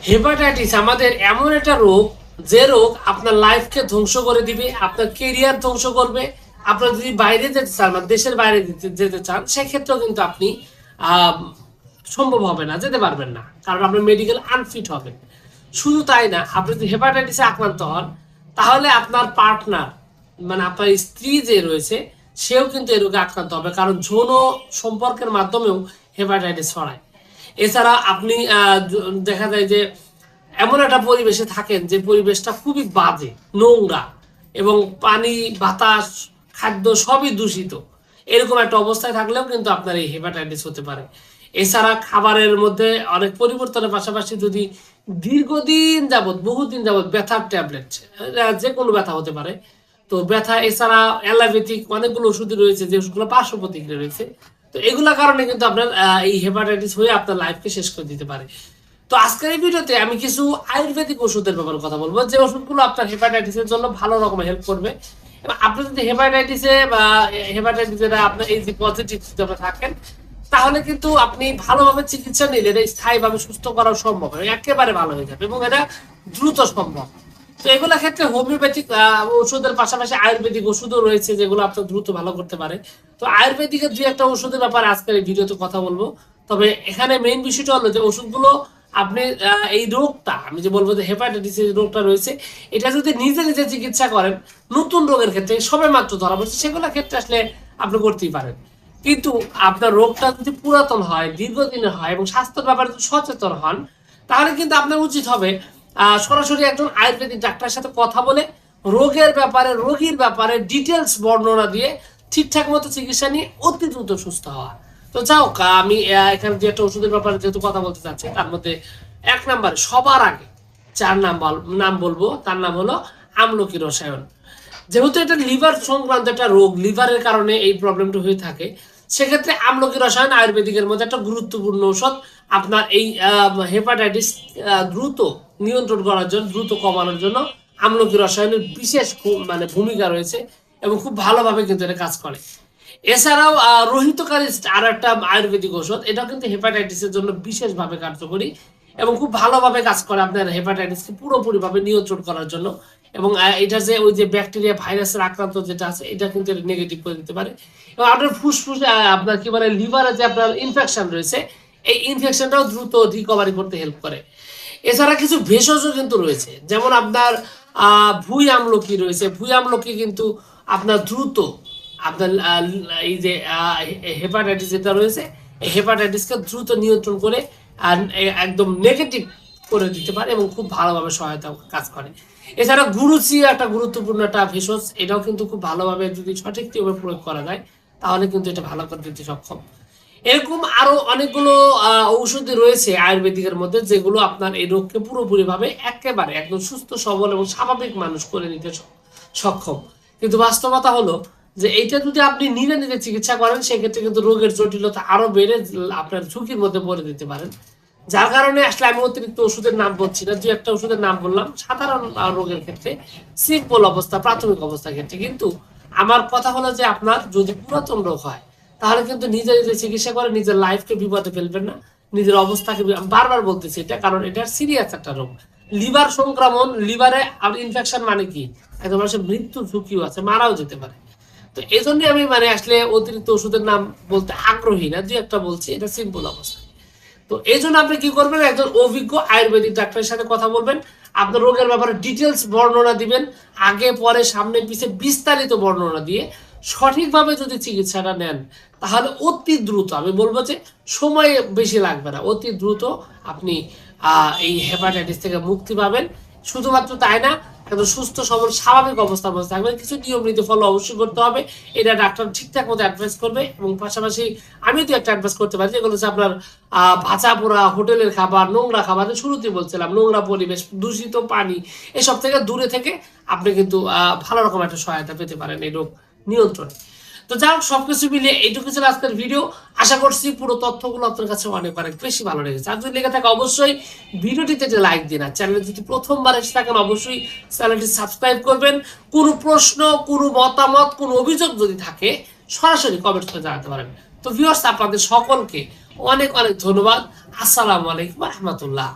Hepatitis আমাদের এমন একটা রোগ, যে রোগ আপনার লাইফকে ধ্বংস করে দিবে, আপনার কেরিয়ার ধ্বংস করবে। আপনার যদি বাইরে যেতে চান, মানে দেশের বাইরে যেতে চান, সেক্ষেত্রেও কিন্তু আপনি আহ, সম্ভব হবে না, যেতে পারবেন না, কারণ আপনার মেডিকেল আনফিট হবেন। শুধু তাই না, আপনি যদি হেপাটাইটিসে আক্রান্ত হন, তাহলে আপনার পার্টনার, মানে আপনার স্ত্রী যে রয়েছে, সেও কিন্তু এই রোগে আক্রান্ত হবে, কারণ যৌন সম্পর্কের মাধ্যমেও হেপাটাইটিস ছড়ায়। এছাড়া আপনি দেখা যায় যে এমন একটা পরিবেশে থাকেন যে পরিবেশটা খুবই বাজে, নোংরা, এবং পানি, বাতাস, খাদ্য সবই দূষিত। এরকম একটা অবস্থায় থাকলেও কিন্তু আপনার এই হেপাটাইটিস হতে পারে। এছাড়া খাবারের মধ্যে অনেক পরিবর্তনের পাশাপাশি যদি দীর্ঘদিন যাবৎ, বহুদিন যাবৎ ব্যথার ট্যাবলেট, যে কোনো ব্যথা হতে পারে, তো ব্যথা, এছাড়া অ্যালোপ্যাথিক অনেকগুলো ওষুধই রয়েছে, যে ওষুধগুলো পার্শ্ব প্রতিক্রিয়া রয়েছে, তো এগুলোর কারণে কিন্তু আপনার এই হেপাটাইটিস হয়ে আপনার লাইফকে শেষ করে দিতে পারে। তো আজকের এই ভিডিওতে আমি কিছু আয়ুর্বেদিক ওষুধের ব্যাপারে কথা বলবো, যে ওষুধগুলো আপনার হেপাটাইটিসের জন্য ভালো রকমের হেল্প করবে। এবং আপনি যদি হেপাটাইটিসে বা হেপাটাইটিসের আপনার এই যে পজিটিভ যদি থাকেন, তাহলে কিন্তু আপনি ভালোভাবে চিকিৎসা নিলে এটা স্থায়ীভাবে সুস্থ করা সম্ভব, একেবারে ভালো হয়ে যাবে, এবং এটা দ্রুত সম্ভব। তো এগুলোর ক্ষেত্রে হোমিওপ্যাথিক ওষুধের পাশাপাশি আয়ুর্বেদিক ওষুধও রয়েছে, যেগুলো আপনার দ্রুত ভালো করতে পারে। তো আয়ুর্বেদিকের দুই একটা ওষুধের ব্যাপারে আজকের এই ভিডিওতে কথা বলবো। তবে এখানে মেইন বিষয়টা হলো যে ওষুধগুলো আপনি এই রোগটা, আমি যে বলবো যে হেপাটাইটিস রোগটা রয়েছে, এটা যদি নিজে নিজে চিকিৎসা করেন, নতুন রোগের ক্ষেত্রে সবে মাত্র ধরা পড়ছে, সেগুলোর ক্ষেত্রে আসলে আপনি করতেই পারেন। কিন্তু আপনার রোগটা যদি পুরাতন হয়, দীর্ঘদিনের হয়, এবং স্বাস্থ্যের ব্যাপারে যদি সচেতন হন, তাহলে কিন্তু আপনার উচিত হবে সরাসরি একজন আয়ুর্বেদিক ডাক্তারের সাথে কথা বলে রোগের ব্যাপারে, রোগীর ব্যাপারে ডিটেলস বর্ণনা দিয়ে ঠিকঠাক মতো চিকিৎসা নিয়ে অতি দ্রুত সুস্থ হওয়া। তো যাও, আমি এখানে যে একটা ওষুধের ব্যাপারে যেহেতু কথা বলতে চাচ্ছি, তার মধ্যে এক নম্বরে সবার আগে চার নাম বলবো, তার নাম হলো আমলকি রসায়ন। যেহেতু এটা লিভার সংক্রান্ত একটা রোগ, লিভারের কারণে এই প্রবলেমটা হয়ে থাকে, সেক্ষেত্রে আমলকি রসায়ন আয়ুর্বেদিকের মধ্যে একটা গুরুত্বপূর্ণ ঔষধ। আপনার এই হেপাটাইটিস দ্রুত নিয়ন্ত্রণ করার জন্য, দ্রুত কমানোর জন্য আমলকি রসায়নের বিশেষ মানে ভূমিকা রয়েছে, এবং খুব ভালোভাবে কিন্তু এটা কাজ করে। এছাড়াও রোহিতকারী আর একটা আয়ুর্বেদিক ওষুধ, এটাও কিন্তু হেপাটাইটিসের জন্য বিশেষভাবে কার্যকরী, এবং খুব ভালোভাবে কাজ করে আপনার হেপাটাইটিসকে পুরোপুরিভাবে নিয়ন্ত্রণ করার জন্য। এবং এটা যে ওই যে ব্যাকটেরিয়া, ভাইরাসের আক্রান্ত যেটা আছে, এটা কিন্তু নেগেটিভ করে দিতে পারে। এবং আপনার ফুসফুসে আপনার কি বলে লিভারে যে আপনার ইনফেকশন রয়েছে, এই ইনফেকশনটাও দ্রুত রিকভারি করতে হেল্প করে। এছাড়া কিছু ভেষজ কিন্তু রয়েছে, যেমন আপনার ভুঁই আমলকি রয়েছে। ভুঁই আমলকি কিন্তু আপনার দ্রুত আপনার এই যে হেপাটাইটিস যেটা রয়েছে, এই হেপাটাইটিসকে দ্রুত নিয়ন্ত্রণ করে একদম নেগেটিভ করে দিতে পারে, এবং খুব ভালোভাবে সহায়তা কাজ করে। এছাড়া গুরুচি একটা গুরুত্বপূর্ণ একটা ভেষজ, এটাও কিন্তু খুব ভালোভাবে যদি সঠিকভাবে প্রয়োগ করা যায়, তাহলে কিন্তু এটা ভালো করে দিতে সক্ষম। এরকম আরো অনেকগুলো ঔষধি রয়েছে আয়ুর্বেদিকের মধ্যে, যেগুলো আপনার এই রোগকে পুরোপুরিভাবে একেবারে একদম সুস্থ সবল এবং স্বাভাবিক মানুষ করে নিতে সক্ষম। কিন্তু বাস্তবতা হলো যে এইটা যদি আপনি নিজে নিজে চিকিৎসা করেন, সেক্ষেত্রে কিন্তু রোগের জটিলতা আরো বেড়ে আপনার ঝুঁকির মধ্যে পড়ে দিতে পারেন। যার কারণে আসলে আমি অতিরিক্ত ওষুধের নাম বলছি না, দু একটা ওষুধের নাম বললাম সাধারণ রোগের ক্ষেত্রে, সিম্পল অবস্থা, প্রাথমিক অবস্থার ক্ষেত্রে। কিন্তু আমার কথা হলো যে আপনার যদি পুরাতন রোগ হয়, তাহলে কিন্তু নিজে নিজে চিকিৎসা করে নিজের লাইফকে বিপদে ফেলবেন না, নিজের অবস্থাকে। বারবার বলতেছি এটা, কারণ এটা সিরিয়াস একটা রোগ। লিভার সংক্রমণ, লিভারে ইনফেকশন মানে কি, একদম মানুষের মৃত্যুর ঝুঁকিও আছে, মারাও যেতে পারে। তো এই জন্যই আমি মানে আসলে অতিরিক্ত ওষুধের নাম বলতে আগ্রহী না, দু একটা বলছি, এটা সিম্পল অবস্থা। তো এই জন্য আপনি কি করবেন, একজন অভিজ্ঞ আয়ুর্বেদিক ডাক্তারের সাথে কথা বলবেন, আপনার রোগের ব্যাপারে ডিটেলস বর্ণনা দিবেন, আগে পরে সামনে পিছে বিস্তারিত বর্ণনা দিয়ে সঠিকভাবে যদি চিকিৎসাটা নেন, তাহলে অতি দ্রুত, আমি বলবো যে সময় বেশি লাগবে না, অতি দ্রুত আপনি এই হেপাটাইটিস থেকে মুক্তি পাবেন। শুধুমাত্র তাই না, একদম সুস্থ সবল স্বাভাবিক অবস্থার মধ্যে থাকবেন। কিছু নিয়ম নীতি ফলো অবশ্যই করতে হবে, এটা ডাক্তার ঠিকঠাক মতো অ্যাডভাইস করবে। এবং পাশাপাশি আমি তো একটা অ্যাডভাইস করতে পারি, যেগুলো হচ্ছে আপনার ভাজা পোড়া, হোটেলের খাবার, নোংরা খাবার, শুরুতেই বলছিলাম, নোংরা পরিবেশ, দূষিত পানি, এসব থেকে দূরে থেকে আপনি কিন্তু ভালো রকম একটা সহায়তা পেতে পারেন এই রোগ নিয়ন্ত্রণে। তো যাই হোক, সবকিছু মিলিয়ে এইটুকু ছিল আজকের ভিডিও। আশা করছি পুরো তথ্যগুলো আপনার কাছে অনেক অনেক বেশি ভালো লেগেছে। আর যদি লেগে থাকে অবশ্যই ভিডিওটিতে একটা লাইক দিন, আর চ্যানেলে যদি প্রথমবার এসে থাকেন অবশ্যই চ্যানেলটি সাবস্ক্রাইব করবেন। কোনো প্রশ্ন, কোনো মতামত, কোনো অভিযোগ যদি থাকে, সরাসরি কমেন্ট করে জানাতে পারেন। তো ভিউয়ার্স, আপনাদের সকলকে অনেক অনেক ধন্যবাদ। আসসালামু আলাইকুম রহমতুল্লাহ।